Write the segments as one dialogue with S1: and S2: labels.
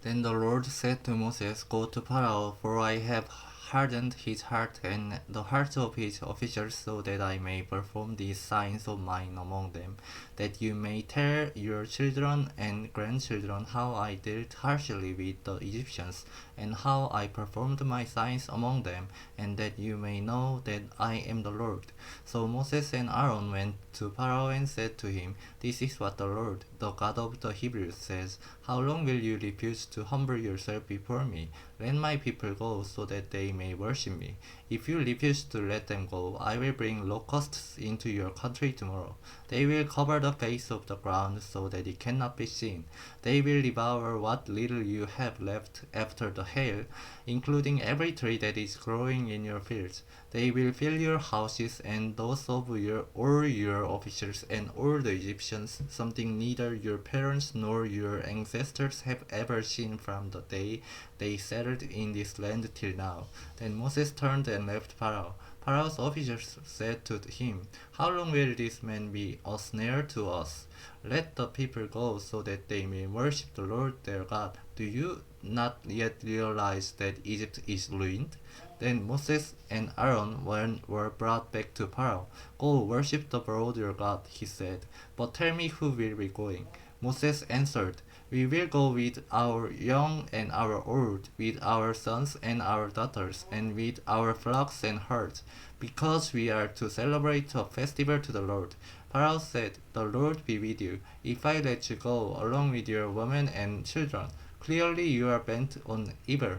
S1: Then the Lord said to Moses, Go to Pharaoh, for I have hardened his heart and the hearts of his officials, so that I may perform these signs of mine among them, that you may tell your children and grandchildren how I dealt harshly with the Egyptians, and how I performed my signs among them, and that you may know that I am the Lord. So Moses and Aaron went to Pharaoh and said to him, This is what the Lord, the God of the Hebrews, says, How long will you refuse to humble yourself before me? Let my people go, so that they may worship me. If you refuse to let them go, I will bring locusts into your country tomorrow. They will cover the face of the ground so that it cannot be seen. They will devour what little you have left after the hail, including every tree that is growing in your fields. They will fill your houses and those of all your officials and all the Egyptians, something neither your parents nor your ancestors have ever seen from the day they settled in this land till now. Then Moses turned and left Pharaoh. Pharaoh's officers said to him, How long will this man be a snare to us? Let the people go so that they may worship the Lord their God. Do you not yet realize that Egypt is ruined? Then Moses and Aaron were brought back to Pharaoh. Go worship the Lord your God, he said. But tell me who will be going. Moses answered, We will go with our young and our old, with our sons and our daughters, and with our flocks and herds, because we are to celebrate a festival to the Lord. Pharaoh said, The Lord be with you, if I let you go along with your women and children. Clearly you are bent on evil.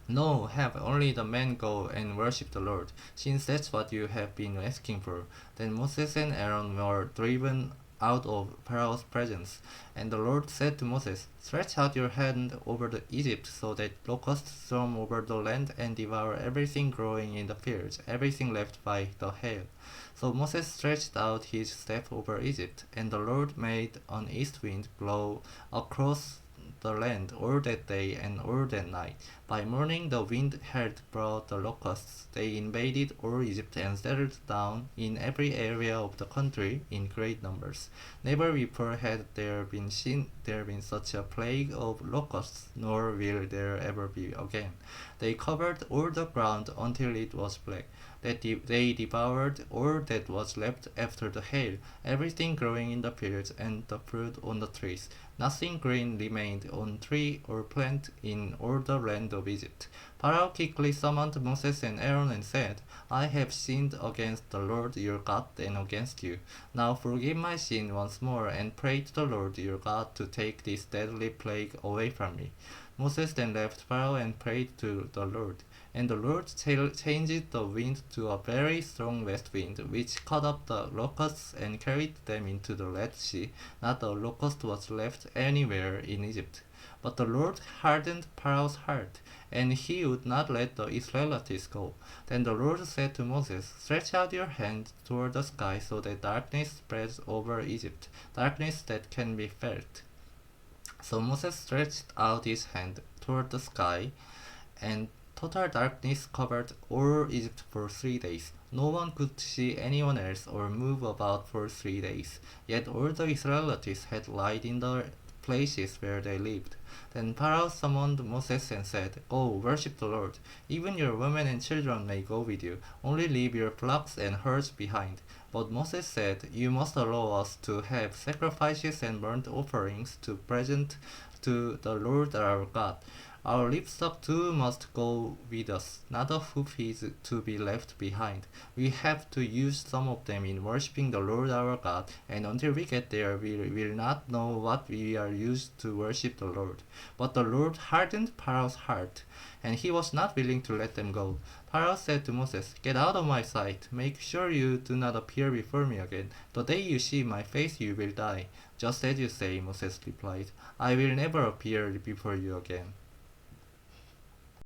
S1: No, have only the men go and worship the Lord, since that's what you have been asking for. Then Moses and Aaron were driven out of Pharaoh's presence. And the Lord said to Moses, Stretch out your hand over the Egypt, so that locusts swarm over the land and devour everything growing in the fields, everything left by the hail. So Moses stretched out his staff over Egypt, and the Lord made an east wind blow across the land all that day and all that night. By morning the wind had brought the locusts. They invaded all Egypt and settled down in every area of the country in great numbers. Never before had there been such a plague of locusts, nor will there ever be again. They covered all the ground until it was black. They devoured all that was left after the hail, everything growing in the fields and the fruit on the trees. Nothing green remained on tree or plant in all the land of Egypt. Pharaoh quickly summoned Moses and Aaron and said, I have sinned against the Lord your God and against you. Now forgive my sin once more and pray to the Lord your God to take this deadly plague away from me. Moses then left Pharaoh and prayed to the Lord. And the Lord changed the wind to a very strong west wind, which caught up the locusts and carried them into the Red Sea. Not a locust was left anywhere in Egypt. But the Lord hardened Pharaoh's heart, and he would not let the Israelites go. Then the Lord said to Moses, Stretch out your hand toward the sky so that darkness spreads over Egypt, darkness that can be felt. So Moses stretched out his hand toward the sky, and total darkness covered all Egypt for 3 days. No one could see anyone else or move about for 3 days. Yet all the Israelites had light in the places where they lived. Then Pharaoh summoned Moses and said, Go, worship the Lord. Even your women and children may go with you. Only leave your flocks and herds behind. But Moses said, You must allow us to have sacrifices and burnt offerings to present to the Lord our God. Our livestock too must go with us, not a hoof is to be left behind. We have to use some of them in worshipping the Lord our God, and until we get there, we will not know what we are used to worship the Lord. But the Lord hardened Pharaoh's heart, and he was not willing to let them go. Pharaoh said to Moses, Get out of my sight. Make sure you do not appear before me again. The day you see my face, you will die. Just as you say, Moses replied. I will never appear before you again.